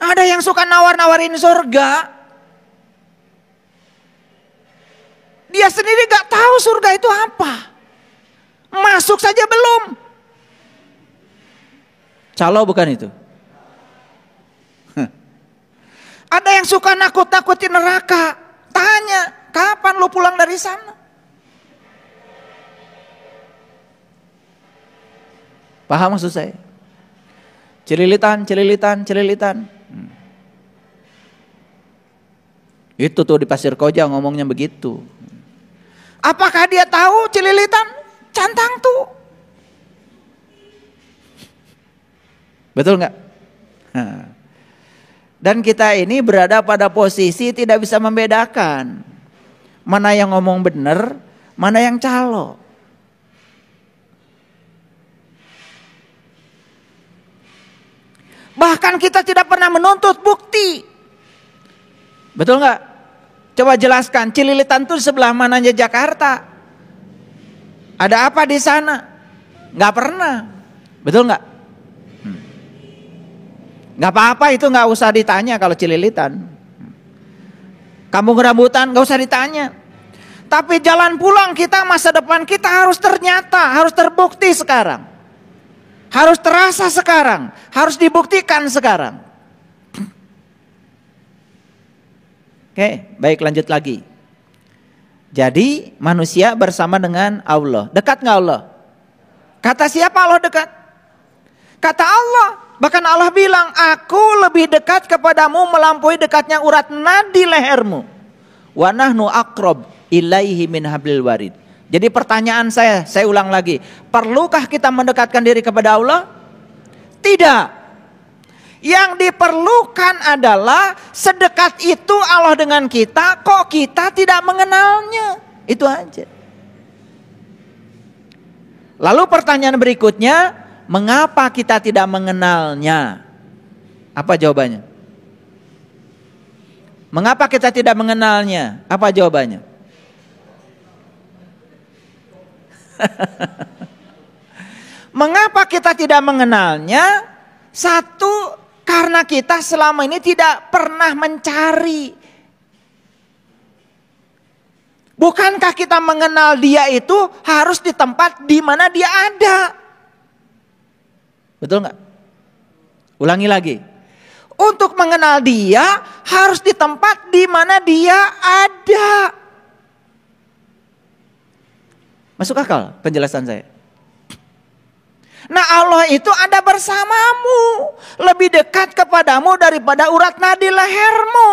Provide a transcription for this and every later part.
Ada yang suka nawar-nawarin surga. Dia sendiri gak tahu surga itu apa. Masuk saja belum. Calo bukan itu? Ada yang suka nakut-nakutin neraka. Tanya, kapan lu pulang dari sana? Paham maksud saya? Celilitan. Itu tuh di Pasir Koja ngomongnya begitu. Apakah dia tahu celilitan? Cantang tuh. Betul nggak? Dan kita ini berada pada posisi tidak bisa membedakan mana yang ngomong benar, mana yang calo. Bahkan kita tidak pernah menuntut bukti. Betul nggak? Coba jelaskan, Cililitan itu sebelah mananya Jakarta? Ada apa di sana? Nggak pernah. Betul nggak? Nggak apa-apa, itu nggak usah ditanya kalau Cililitan. Kampung Rambutan nggak usah ditanya. Tapi jalan pulang kita, masa depan kita harus terbukti sekarang. Harus terasa sekarang, harus dibuktikan sekarang. Oke, baik, lanjut lagi. Jadi manusia bersama dengan Allah. Dekat nggak Allah? Kata siapa Allah dekat? Kata Allah. Bahkan Allah bilang, aku lebih dekat kepadamu melampaui dekatnya urat nadi lehermu. Wa nahnu aqrab ilaihi min hablil warid. Jadi pertanyaan saya ulang lagi. Perlukah kita mendekatkan diri kepada Allah? Tidak. Yang diperlukan adalah sedekat itu Allah dengan kita, kok kita tidak mengenalnya. Itu aja. Lalu pertanyaan berikutnya, mengapa kita tidak mengenalnya? Apa jawabannya? Mengapa kita tidak mengenalnya? Apa jawabannya? Mengapa kita tidak mengenalnya? Satu, karena kita selama ini tidak pernah mencari. Bukankah kita mengenal dia itu harus di tempat di mana dia ada? Betul nggak? Ulangi lagi. Untuk mengenal dia harus di tempat di mana dia ada. Masuk akal penjelasan saya? Nah, Allah itu ada bersamamu, lebih dekat kepadamu daripada urat nadi lehermu.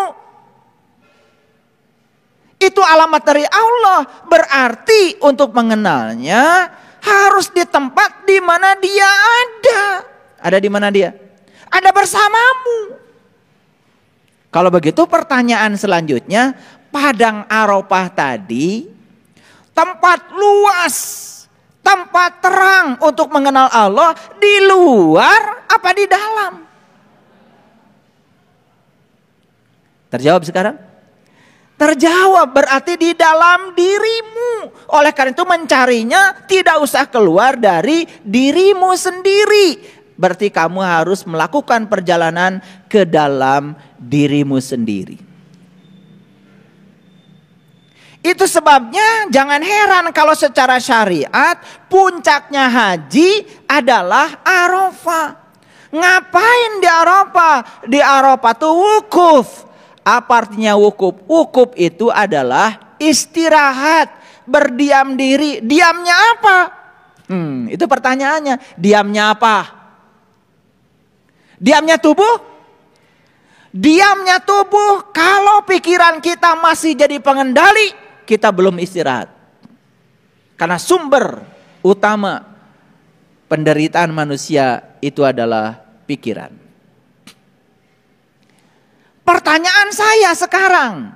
Itu alamat dari Allah. Berarti untuk mengenalnya harus di tempat di mana dia ada. Ada di mana dia? Ada bersamamu. Kalau begitu pertanyaan selanjutnya, Padang Arafah tadi tempat luas, tempat terang untuk mengenal Allah, di luar apa di dalam? Terjawab sekarang? Terjawab, berarti di dalam dirimu. Oleh karena itu mencarinya tidak usah keluar dari dirimu sendiri. Berarti kamu harus melakukan perjalanan ke dalam dirimu sendiri. Itu sebabnya jangan heran kalau secara syariat puncaknya haji adalah Arafah. Ngapain di Arafah? Di Arafah tuh wukuf. Apa artinya wukuf? Wukuf itu adalah istirahat, berdiam diri. Diamnya apa? Itu pertanyaannya. Diamnya apa? Diamnya tubuh? Diamnya tubuh kalau pikiran kita masih jadi pengendali, kita belum istirahat. Karena sumber utama penderitaan manusia itu adalah pikiran. Pertanyaan saya sekarang,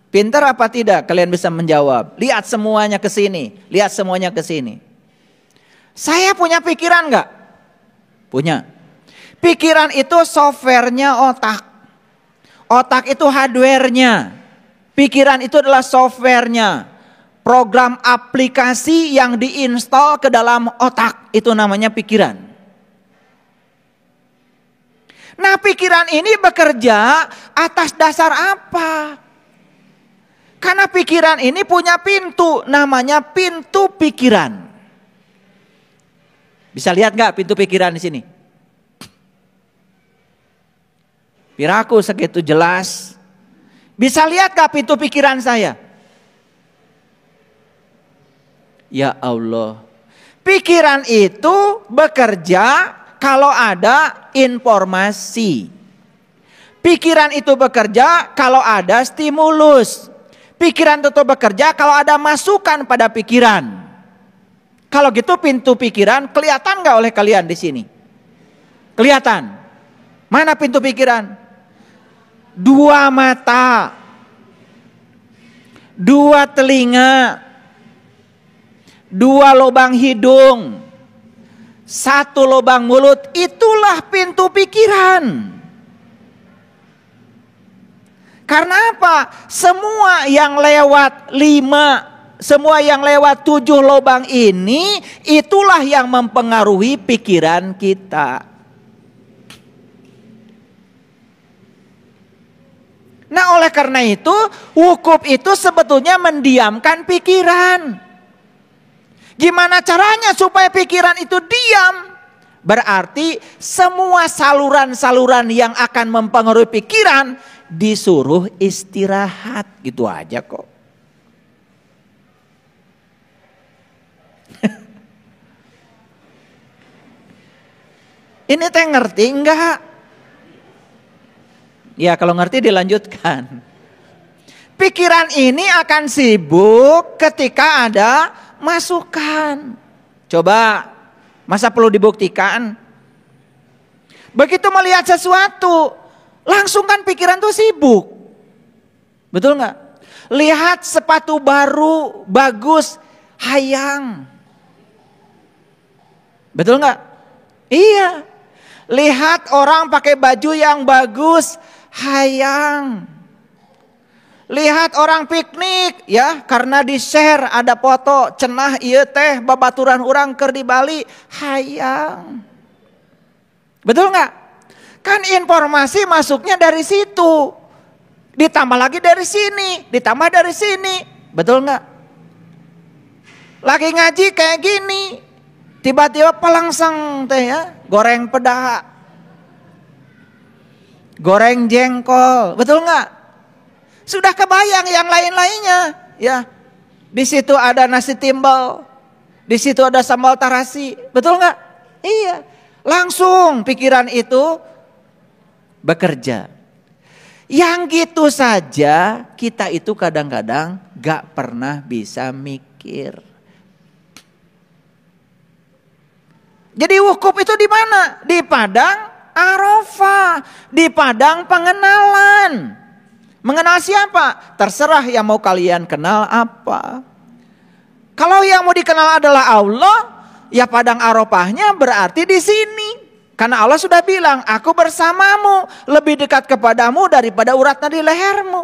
pintar apa tidak? Kalian bisa menjawab. Lihat semuanya ke sini, lihat semuanya ke sini. Saya punya pikiran enggak? Punya. Pikiran itu softwarenya otak. Otak itu hardwarenya. Pikiran itu adalah softwarenya. Program aplikasi yang diinstal ke dalam otak. Itu namanya pikiran. Nah, pikiran ini bekerja atas dasar apa? Karena pikiran ini punya pintu, namanya pintu pikiran. Bisa lihat nggak pintu pikiran di sini? Piraku segitu jelas. Bisa lihat nggak pintu pikiran saya? Ya Allah, pikiran itu bekerja kalau ada informasi. Pikiran itu bekerja kalau ada stimulus. Pikiran itu bekerja kalau ada masukan pada pikiran. Kalau gitu pintu pikiran kelihatan nggak oleh kalian di sini? Kelihatan. Mana pintu pikiran? 2 mata, 2 telinga, 2 lubang hidung, 1 lubang mulut, itulah pintu pikiran. Karena apa? Semua yang lewat 5, semua yang lewat 7 lubang ini, itulah yang mempengaruhi pikiran kita. Nah, oleh karena itu, wukuf itu sebetulnya mendiamkan pikiran. Gimana caranya supaya pikiran itu diam? Berarti semua saluran-saluran yang akan mempengaruhi pikiran disuruh istirahat, gitu aja kok. Ini teh ngerti enggak? Ya kalau ngerti dilanjutkan. Pikiran ini akan sibuk ketika ada masukan. Coba, masa perlu dibuktikan? Begitu melihat sesuatu, langsung kan pikiran tuh sibuk. Betul nggak? Lihat sepatu baru, bagus, hayang. Betul nggak? Iya. Lihat orang pakai baju yang bagus, hayang. Lihat orang piknik ya, karena di-share ada foto cenah ieu teh babaturan urang keur di Bali, hayang. Betul nggak? Kan informasi masuknya dari situ. Ditambah lagi dari sini, ditambah dari sini. Betul nggak? Lagi ngaji kayak gini, tiba-tiba pelangsang teh ya, goreng peda, goreng jengkol, betul nggak? Sudah kebayang yang lain-lainnya, ya. Di situ ada nasi timbal, di situ ada sambal tarasi, betul nggak? Iya, langsung pikiran itu bekerja. Yang gitu saja kita itu kadang-kadang gak pernah bisa mikir. Jadi wukuf itu di mana? Di padang Arafah, di padang pengenalan. Mengenal siapa? Terserah yang mau kalian kenal apa. Kalau yang mau dikenal adalah Allah, ya padang Arafahnya berarti di sini. Karena Allah sudah bilang, aku bersamamu, lebih dekat kepadamu daripada urat nadi lehermu.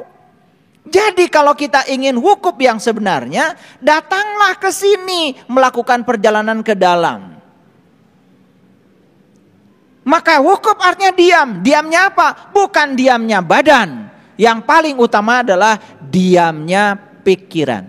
Jadi kalau kita ingin wukuf yang sebenarnya, datanglah ke sini melakukan perjalanan ke dalam. Maka wukuf artinya diam. Diamnya apa? Bukan diamnya badan. Yang paling utama adalah diamnya pikiran.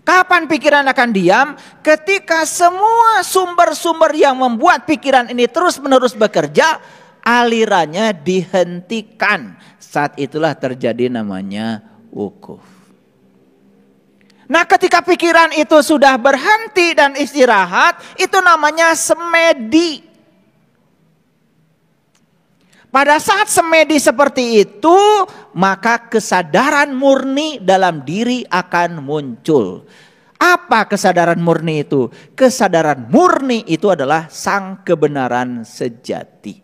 Kapan pikiran akan diam? Ketika semua sumber-sumber yang membuat pikiran ini terus-menerus bekerja, alirannya dihentikan. Saat itulah terjadi namanya wukuf. Nah, ketika pikiran itu sudah berhenti dan istirahat, itu namanya semedi. Pada saat semedi seperti itu, maka kesadaran murni dalam diri akan muncul. Apa kesadaran murni itu? Kesadaran murni itu adalah sang kebenaran sejati.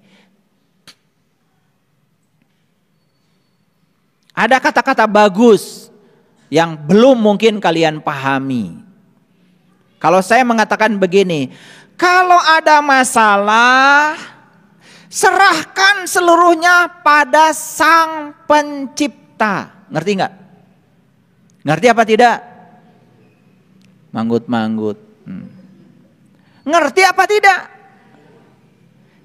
Ada kata-kata bagus yang belum mungkin kalian pahami. Kalau saya mengatakan begini, kalau ada masalah, serahkan seluruhnya pada Sang Pencipta. Ngerti nggak? Ngerti apa tidak? Manggut-manggut. Ngerti apa tidak?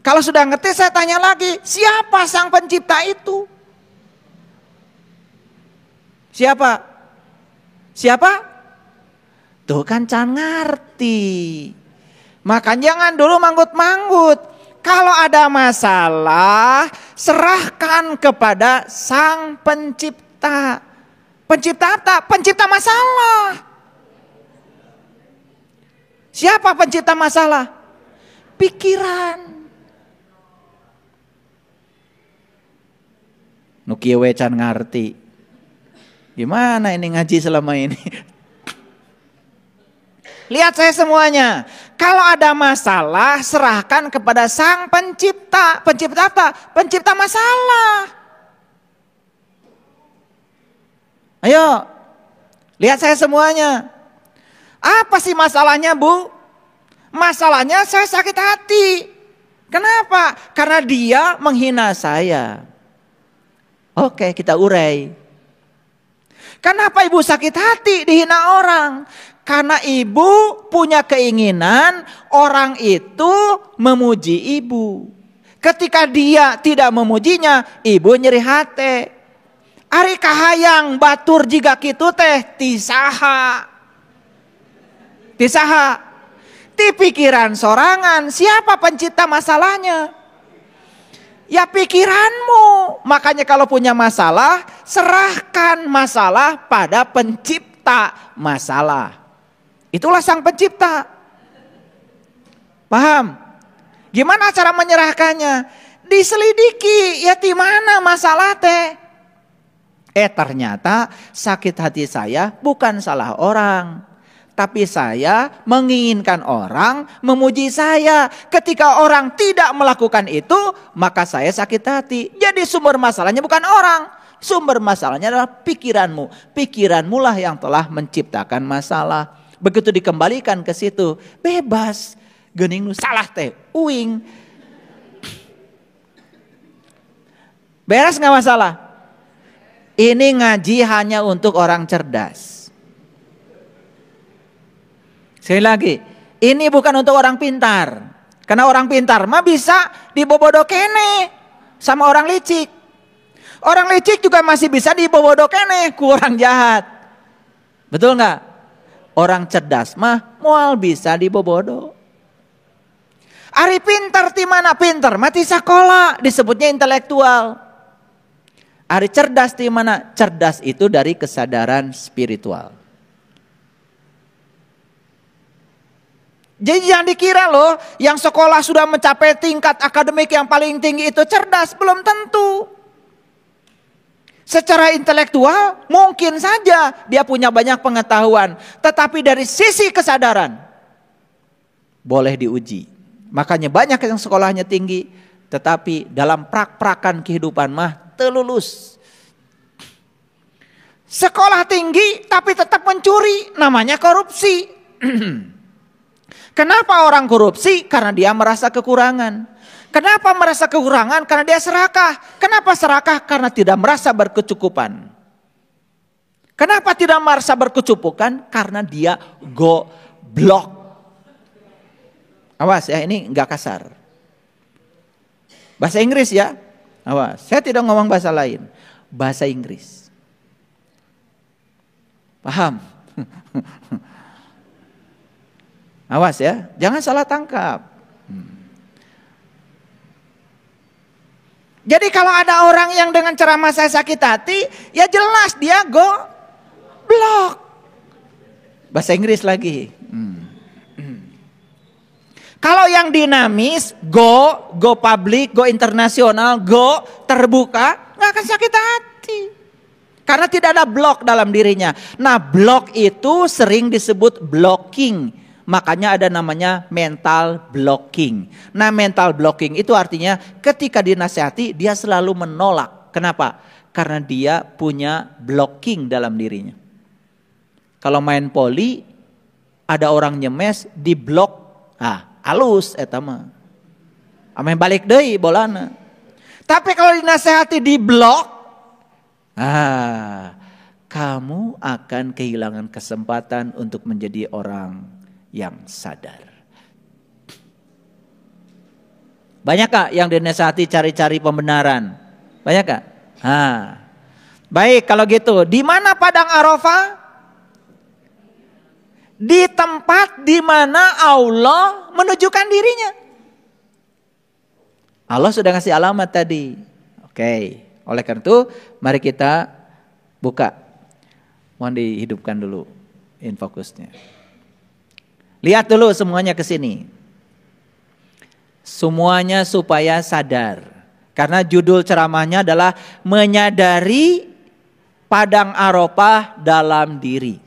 Kalau sudah ngerti saya tanya lagi, siapa sang pencipta itu? Siapa? Siapa? Tuh kan can ngerti. Maka jangan dulu manggut-manggut. Kalau ada masalah, serahkan kepada sang pencipta. Pencipta apa? Pencipta masalah. Siapa pencipta masalah? Pikiran. Nukiwe can ngerti. Gimana ini ngaji selama ini? Lihat saya semuanya. Kalau ada masalah, serahkan kepada sang pencipta. Pencipta apa? Pencipta masalah. Ayo, lihat saya semuanya. Apa sih masalahnya, Bu? Masalahnya saya sakit hati. Kenapa? Karena dia menghina saya. Oke, kita urai. Kenapa ibu sakit hati dihina orang? Karena ibu punya keinginan orang itu memuji ibu. Ketika dia tidak memujinya, ibu nyeri hati. Ari kahayang batur jiga kitu teh tisaha. Tisaha. Ti pikiran sorangan, siapa pencipta masalahnya? Ya pikiranmu. Makanya kalau punya masalah, serahkan masalah pada pencipta masalah. Itulah sang pencipta. Paham? Gimana cara menyerahkannya? Diselidiki, ya di mana masalah teh? Ternyata sakit hati saya bukan salah orang. Tapi saya menginginkan orang memuji saya. Ketika orang tidak melakukan itu, maka saya sakit hati. Jadi sumber masalahnya bukan orang. Sumber masalahnya adalah pikiranmu. Pikiranmu lah yang telah menciptakan masalah. Begitu dikembalikan ke situ, bebas. Geuning nu salah teh, uing. Beres gak masalah? Ini ngaji hanya untuk orang cerdas. Sekali lagi, ini bukan untuk orang pintar. Karena orang pintar mah bisa dibobodo kene sama orang licik. Orang licik juga masih bisa dibobodo kene ku orang jahat. Betul gak? Orang cerdas mah moal bisa dibobodo. Ari pintar ti mana? Pintar mati sakola, disebutnya intelektual. Ari cerdas di mana? Cerdas itu dari kesadaran spiritual. Jadi jangan dikira loh, yang sekolah sudah mencapai tingkat akademik yang paling tinggi itu cerdas, belum tentu. Secara intelektual mungkin saja dia punya banyak pengetahuan, tetapi dari sisi kesadaran boleh diuji. Makanya banyak yang sekolahnya tinggi, tetapi dalam prak-prakan kehidupan mah telulus. Sekolah tinggi tapi tetap mencuri, namanya korupsi. Kenapa orang korupsi? Karena dia merasa kekurangan. Kenapa merasa kekurangan? Karena dia serakah. Kenapa serakah? Karena tidak merasa berkecukupan. Kenapa tidak merasa berkecukupan? Karena dia goblok. Awas ya, ini enggak kasar. Bahasa Inggris ya. Awas, saya tidak ngomong bahasa lain. Bahasa Inggris. Paham? Awas ya, jangan salah tangkap. Jadi kalau ada orang yang dengan ceramah saya sakit hati, ya jelas dia goblok. Bahasa Inggris lagi. Kalau yang dinamis, go public, go internasional, go terbuka, nggak akan sakit hati. Karena tidak ada blok dalam dirinya. Nah, blok itu sering disebut blocking. Makanya ada namanya mental blocking. Nah, mental blocking itu artinya ketika dinasihati dia selalu menolak. Kenapa? Karena dia punya blocking dalam dirinya. Kalau main poli, ada orang nyemes di blok, alus eta mah. Ame balik deui bolana. Tapi kalau dinasihati di blok, kamu akan kehilangan kesempatan untuk menjadi orang yang sadar. Banyak kak yang dinasihati cari-cari pembenaran? Banyak kak? Baik kalau gitu, di mana padang Arafah? Di tempat di mana Allah menunjukkan dirinya. Allah sudah ngasih alamat tadi. Oke, oleh karena itu mari kita buka. Mohon dihidupkan dulu infokusnya. Lihat dulu semuanya ke sini. Semuanya supaya sadar. Karena judul ceramahnya adalah menyadari padang Arafah dalam diri.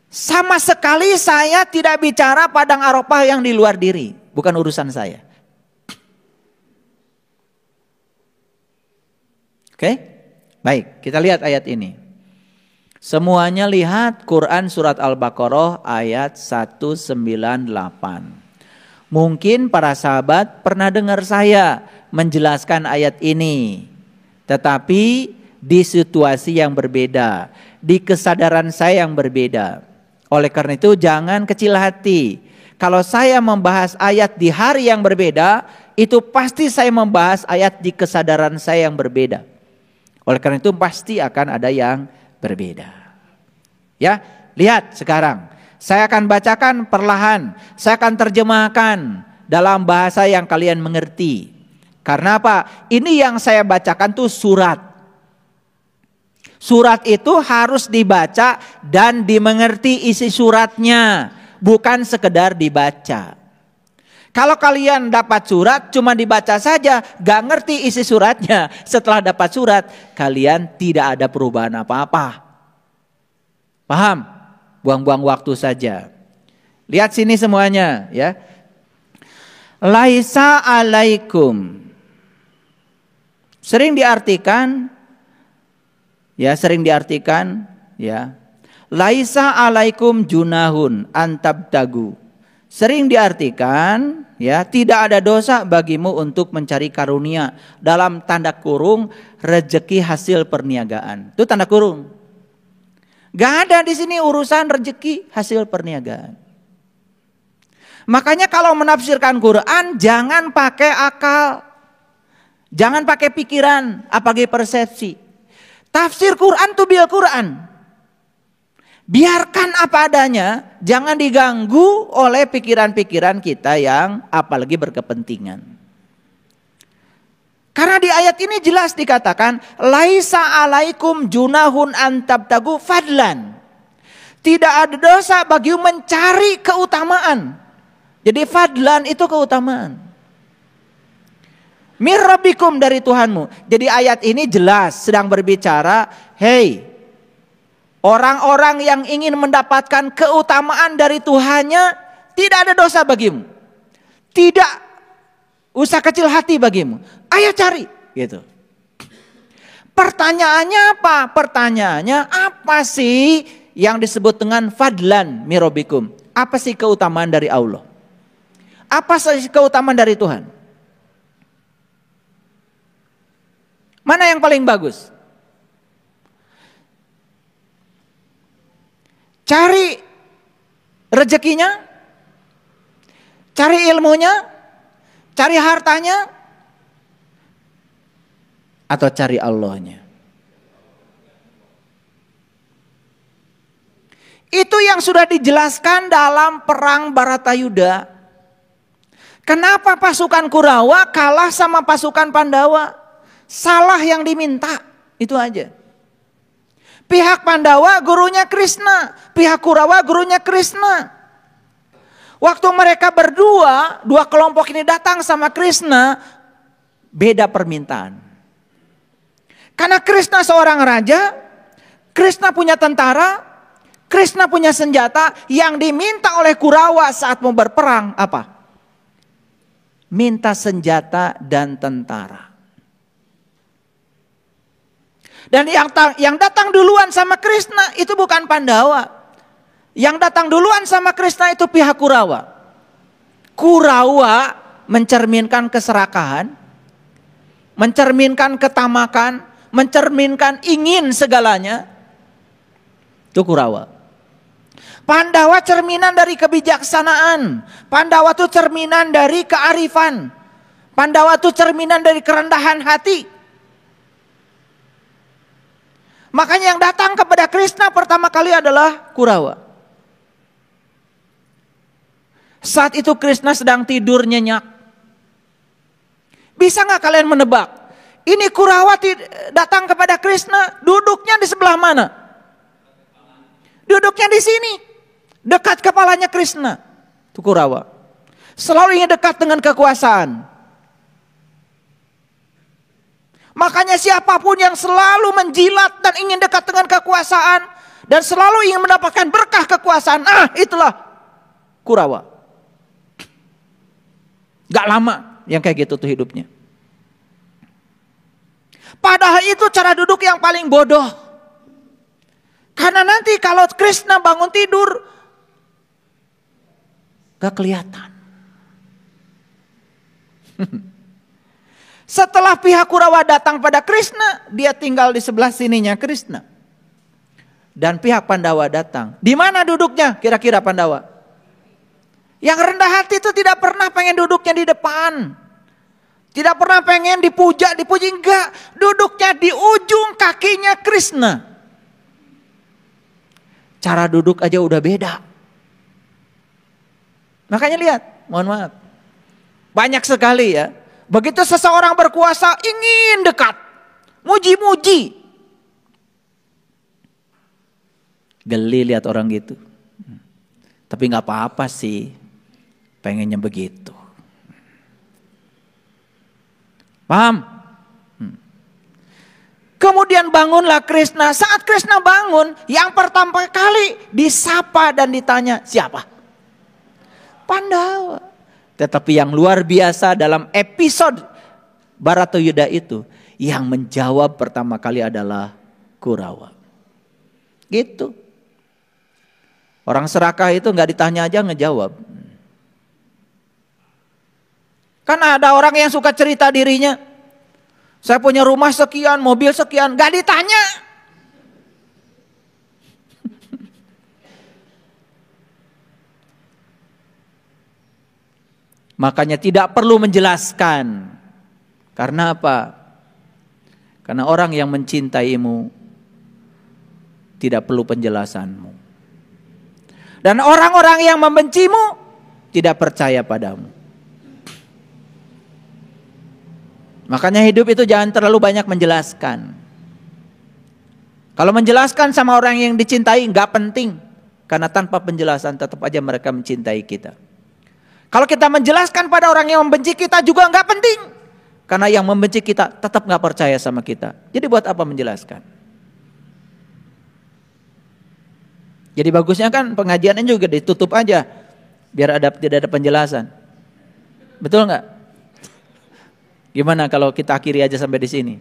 Sama sekali saya tidak bicara padang Arafah yang di luar diri. Bukan urusan saya. Oke? Baik, kita lihat ayat ini. Semuanya lihat Quran surat Al-Baqarah ayat 198. Mungkin para sahabat pernah dengar saya menjelaskan ayat ini. Tetapi di situasi yang berbeda. Di kesadaran saya yang berbeda. Oleh karena itu jangan kecil hati. Kalau saya membahas ayat di hari yang berbeda, itu pasti saya membahas ayat di kesadaran saya yang berbeda. Oleh karena itu pasti akan ada yang berbeda. Ya, lihat sekarang. Saya akan bacakan perlahan. Saya akan terjemahkan dalam bahasa yang kalian mengerti. Karena apa? Ini yang saya bacakan tuh surat. Surat itu harus dibaca dan dimengerti isi suratnya. Bukan sekedar dibaca. Kalau kalian dapat surat cuma dibaca saja, gak ngerti isi suratnya. Setelah dapat surat, kalian tidak ada perubahan apa-apa. Paham? Buang-buang waktu saja. Lihat sini semuanya ya. Laisa alaikum. Sering diartikan ya, Laisa alaikum junahun antabtagu. Sering diartikan ya, tidak ada dosa bagimu untuk mencari karunia, dalam tanda kurung rezeki hasil perniagaan. Itu tanda kurung. Gak ada di sini urusan rezeki hasil perniagaan. Makanya kalau menafsirkan Quran jangan pakai akal. Jangan pakai pikiran, apalagi persepsi. Tafsir Quran tuh bil Quran. Biarkan apa adanya, jangan diganggu oleh pikiran-pikiran kita yang apalagi berkepentingan. Karena di ayat ini jelas dikatakan laisa alaikum junahun antabtagu fadlan. Tidak ada dosa bagimu mencari keutamaan. Jadi fadlan itu keutamaan. Mir rabbikum dari Tuhanmu. Jadi ayat ini jelas sedang berbicara, hey, orang-orang yang ingin mendapatkan keutamaan dari Tuhannya, tidak ada dosa bagimu. Tidak usah kecil hati bagimu. Ayo cari, gitu. Pertanyaannya apa? Pertanyaannya apa sih yang disebut dengan fadlan mirobikum? Apa sih keutamaan dari Allah? Apa sih keutamaan dari Tuhan? Mana yang paling bagus? Cari rezekinya, cari ilmunya, cari hartanya, atau cari Allahnya. Itu yang sudah dijelaskan dalam perang Baratayuda. Kenapa pasukan Kurawa kalah sama pasukan Pandawa? Salah yang diminta, itu aja. Pihak Pandawa gurunya Krishna, pihak Kurawa gurunya Krishna. Waktu mereka berdua, dua kelompok ini datang sama Krishna, beda permintaan. Karena Krishna seorang raja, Krishna punya tentara, Krishna punya senjata, yang diminta oleh Kurawa saat mau berperang apa? Minta senjata dan tentara. Dan yang datang duluan sama Krishna itu bukan Pandawa. Yang datang duluan sama Krishna itu pihak Kurawa. Kurawa mencerminkan keserakahan, mencerminkan ketamakan, mencerminkan ingin segalanya. Itu Kurawa. Pandawa cerminan dari kebijaksanaan. Pandawa itu cerminan dari kearifan. Pandawa itu cerminan dari kerendahan hati. Makanya yang datang kepada Krishna pertama kali adalah Kurawa. Saat itu Krishna sedang tidur nyenyak. Bisa nggak kalian menebak? Ini Kurawa datang kepada Krishna, duduknya di sebelah mana? Duduknya di sini. Dekat kepalanya Krishna. Itu Kurawa. Selalu ingin dekat dengan kekuasaan. Makanya siapapun yang selalu menjilat dan ingin dekat dengan kekuasaan. Dan selalu ingin mendapatkan berkah kekuasaan. Itulah Kurawa. Gak lama yang kayak gitu tuh hidupnya. Padahal itu cara duduk yang paling bodoh. Karena nanti kalau Krishna bangun tidur, gak kelihatan. Setelah pihak Kurawa datang pada Krishna, dia tinggal di sebelah sininya Krishna. Dan pihak Pandawa datang. Di mana duduknya kira-kira Pandawa? Yang rendah hati itu tidak pernah pengen duduknya di depan. Tidak pernah pengen dipuji enggak. Duduknya di ujung kakinya Krishna. Cara duduk aja udah beda. Makanya lihat, mohon maaf. Banyak sekali ya. Begitu seseorang berkuasa ingin dekat. Muji-muji. Geli lihat orang gitu. Tapi gak apa-apa sih. Pengennya begitu. Paham? Kemudian bangunlah Krishna. Saat Krishna bangun, yang pertama kali disapa dan ditanya, siapa? Pandawa. Tetapi yang luar biasa dalam episode Bharatayuddha itu, yang menjawab pertama kali adalah Kurawa. Gitu. Orang serakah itu gak ditanya aja ngejawab. Kan ada orang yang suka cerita dirinya. Saya punya rumah sekian, mobil sekian, gak ditanya. Makanya tidak perlu menjelaskan. Karena apa? Karena orang yang mencintaimu tidak perlu penjelasanmu. Dan orang-orang yang membencimu tidak percaya padamu. Makanya hidup itu jangan terlalu banyak menjelaskan. Kalau menjelaskan sama orang yang dicintai gak penting. Karena tanpa penjelasan tetap aja mereka mencintai kita. Kalau kita menjelaskan pada orang yang membenci kita juga gak penting. Karena yang membenci kita tetap gak percaya sama kita. Jadi buat apa menjelaskan? Jadi bagusnya kan pengajiannya juga ditutup aja. Biar tidak ada penjelasan. Betul gak? Gimana kalau kita akhiri aja sampai di sini?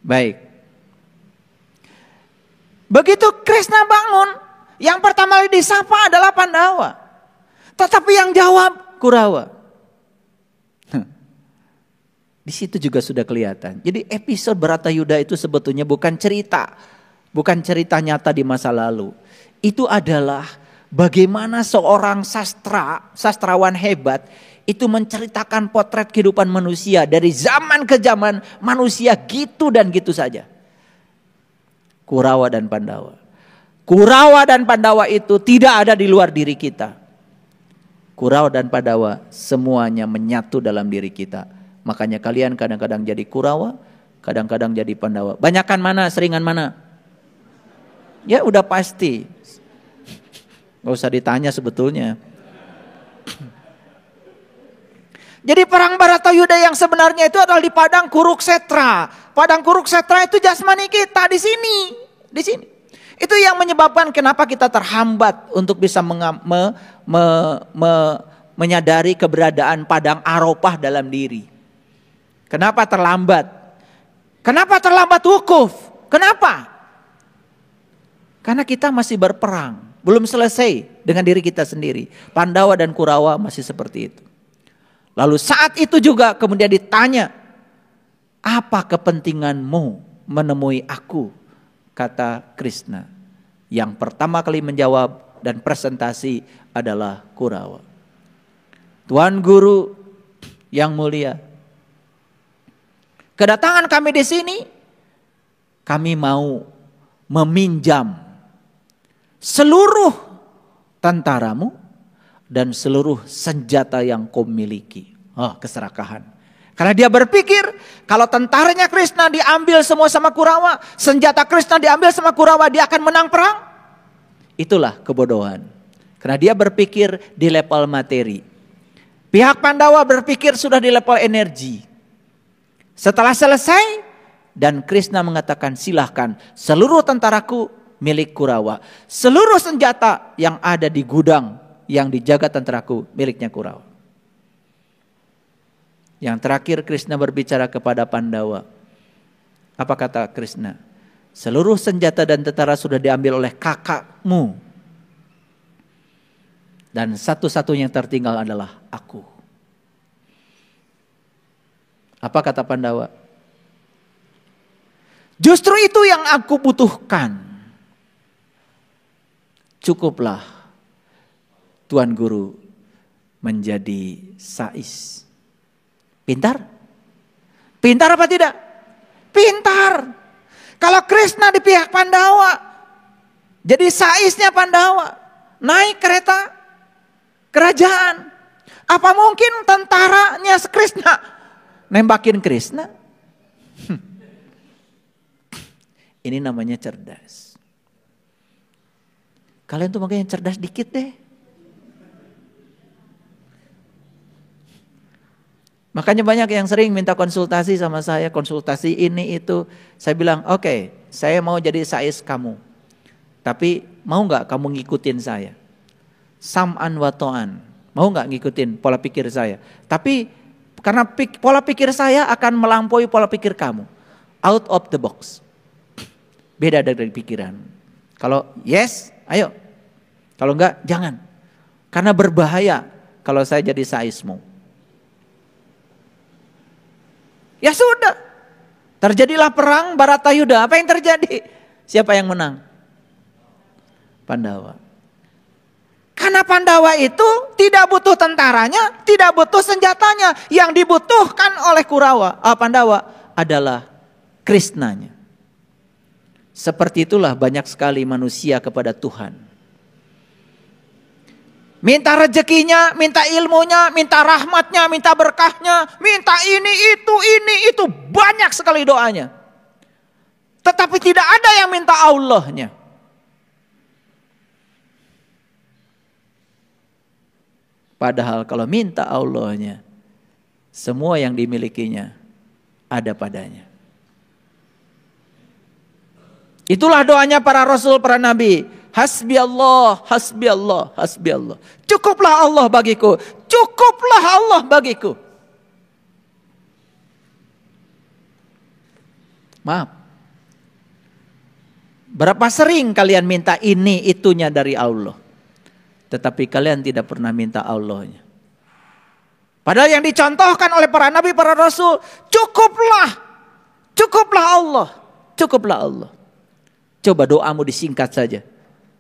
Baik. Begitu Krishna bangun, yang pertama kali disapa adalah Pandawa. Tetapi yang jawab Kurawa. Di situ juga sudah kelihatan. Jadi episode Bharatayuddha itu sebetulnya bukan cerita nyata di masa lalu. Itu adalah bagaimana seorang sastrawan hebat itu menceritakan potret kehidupan manusia dari zaman ke zaman, manusia gitu dan gitu saja. Kurawa dan Pandawa. Kurawa dan Pandawa itu tidak ada di luar diri kita. Kurawa dan Pandawa semuanya menyatu dalam diri kita. Makanya kalian kadang-kadang jadi Kurawa, kadang-kadang jadi Pandawa. Banyakan mana, seringan mana? Ya udah pasti. Gak usah ditanya sebetulnya. Jadi perang Bharatayuddha yang sebenarnya itu adalah di padang Kuruksetra. Padang Kuruksetra itu jasmani kita di sini. Di sini. Itu yang menyebabkan kenapa kita terhambat untuk bisa menyadari keberadaan padang Arafah dalam diri. Kenapa terlambat? Kenapa terlambat wukuf? Kenapa? Karena kita masih berperang. Belum selesai dengan diri kita sendiri. Pandawa dan Kurawa masih seperti itu. Lalu saat itu juga kemudian ditanya, apa kepentinganmu menemui aku Kata Krishna. Yang pertama kali menjawab dan presentasi adalah Kurawa. Tuan Guru yang mulia, kedatangan kami di sini, kami mau meminjam seluruh tentaramu dan seluruh senjata yang kau miliki. Oh, keserakahan. Karena dia berpikir kalau tentaranya Krishna diambil semua sama Kurawa, senjata Krishna diambil sama Kurawa, dia akan menang perang. Itulah kebodohan. Karena dia berpikir di level materi. Pihak Pandawa berpikir sudah di level energi. Setelah selesai dan Krishna mengatakan silahkan seluruh tentaraku milik Kurawa. Seluruh senjata yang ada di gudang yang dijaga tentaraku miliknya Kurawa. Yang terakhir Krishna berbicara kepada Pandawa. Apa kata Krishna? Seluruh senjata dan tentara sudah diambil oleh kakakmu. Dan satu-satunya yang tertinggal adalah aku. Apa kata Pandawa? Justru itu yang aku butuhkan. Cukuplah Tuan Guru menjadi sais. Pintar? Pintar apa tidak? Pintar. Kalau Krishna di pihak Pandawa, jadi saisnya Pandawa, naik kereta kerajaan. Apa mungkin tentaranya Krishna nembakin Krishna? Ini namanya cerdas. Kalian tuh makanya cerdas dikit deh. Makanya banyak yang sering minta konsultasi sama saya, konsultasi ini itu. Saya bilang, oke, saya mau jadi sais kamu. Tapi mau gak kamu ngikutin saya? Sam'an wa ta'an. Mau gak ngikutin pola pikir saya? Tapi karena pola pikir saya akan melampaui pola pikir kamu. Out of the box. Beda dari pikiran. Kalau yes, ayo. Kalau enggak, jangan. Karena berbahaya kalau saya jadi saismu. Ya sudah, terjadilah perang Baratayuda. Apa yang terjadi? Siapa yang menang? Pandawa. Karena Pandawa itu tidak butuh tentaranya, tidak butuh senjatanya. Yang dibutuhkan oleh Pandawa adalah Krishnanya. Seperti itulah banyak sekali manusia kepada Tuhan. Minta rezekinya, minta ilmunya, minta rahmatnya, minta berkahnya, minta ini, itu. Banyak sekali doanya. Tetapi tidak ada yang minta Allahnya. Padahal kalau minta Allahnya, semua yang dimilikinya ada padanya. Itulah doanya para Rasul, para Nabi. Hasbi Allah, hasbi Allah, hasbi Allah. Cukuplah Allah bagiku, cukuplah Allah bagiku. Maaf. Berapa sering kalian minta ini itunya dari Allah, tetapi kalian tidak pernah minta Allahnya. Padahal yang dicontohkan oleh para Nabi, para Rasul, cukuplah Allah, cukuplah Allah. Coba doamu disingkat saja.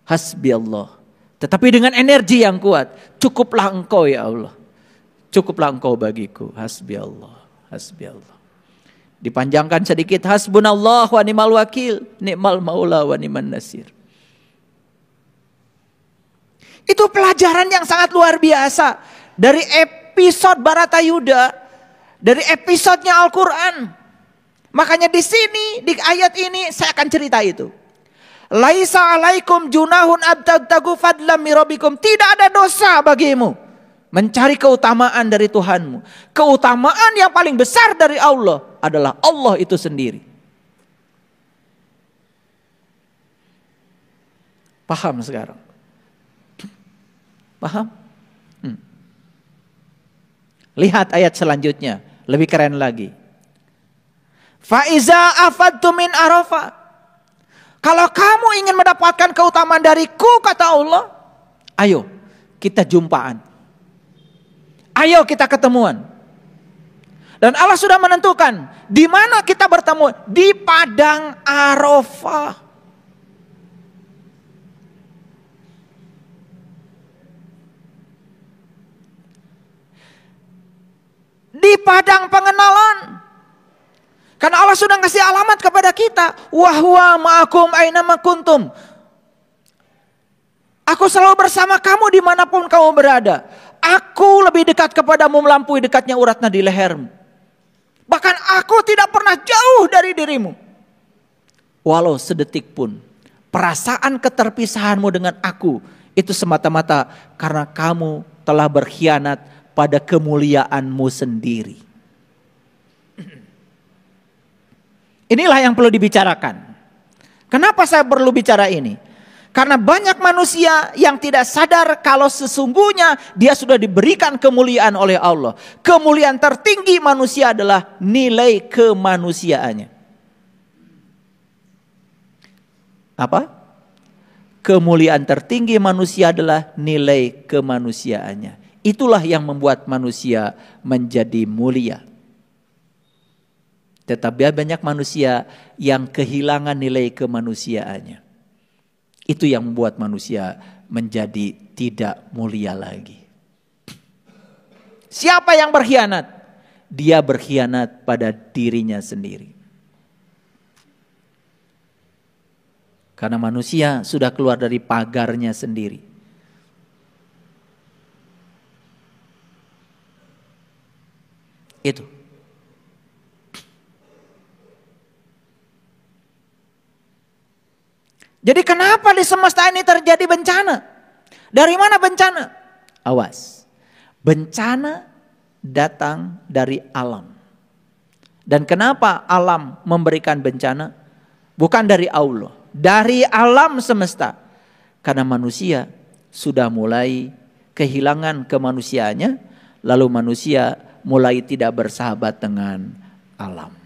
Hasbi Allah. Tetapi dengan energi yang kuat. Cukuplah engkau ya Allah. Cukuplah engkau bagiku. Hasbi Allah. Hasbi Allah. Dipanjangkan sedikit. Hasbunallah wa ni'mal wakil. Ni'mal maula wa ni'man nasir. Itu pelajaran yang sangat luar biasa. Dari episode Baratayuda. Dari episodenya Al-Quran. Makanya di sini, di ayat ini saya akan cerita itu. Laisa alaikum junahun abtagtagu fadlam mirabikum. Tidak ada dosa bagimu mencari keutamaan dari Tuhanmu. Keutamaan yang paling besar dari Allah adalah Allah itu sendiri. Paham sekarang? Paham? Lihat ayat selanjutnya, lebih keren lagi. Faiza afadtu min Arafah. Kalau kamu ingin mendapatkan keutamaan dariku, kata Allah, ayo kita jumpaan. Ayo kita ketemuan. Dan Allah sudah menentukan di mana kita bertemu, di padang Arafah. Di padang pengenalan. Karena Allah sudah ngasih alamat kepada kita. Wa huwa ma'akum aina ma kuntum. Aku selalu bersama kamu dimanapun kamu berada. Aku lebih dekat kepadamu melampaui dekatnya urat nadi lehermu. Bahkan aku tidak pernah jauh dari dirimu. Walau sedetik pun. Perasaan keterpisahanmu dengan aku. Itu semata-mata karena kamu telah berkhianat pada kemuliaanmu sendiri. Inilah yang perlu dibicarakan. Kenapa saya perlu bicara ini? Karena banyak manusia yang tidak sadar kalau sesungguhnya dia sudah diberikan kemuliaan oleh Allah. Kemuliaan tertinggi manusia adalah nilai kemanusiaannya. Apa? Kemuliaan tertinggi manusia adalah nilai kemanusiaannya. Itulah yang membuat manusia menjadi mulia. Tetapi banyak manusia yang kehilangan nilai kemanusiaannya. Itu yang membuat manusia menjadi tidak mulia lagi. Siapa yang berkhianat? Dia berkhianat pada dirinya sendiri. Karena manusia sudah keluar dari pagarnya sendiri. Itu. Jadi kenapa di semesta ini terjadi bencana? Dari mana bencana? Awas. Bencana datang dari alam. Dan kenapa alam memberikan bencana? Bukan dari Allah. Dari alam semesta. Karena manusia sudah mulai kehilangan kemanusiaannya. Lalu manusia mulai tidak bersahabat dengan alam.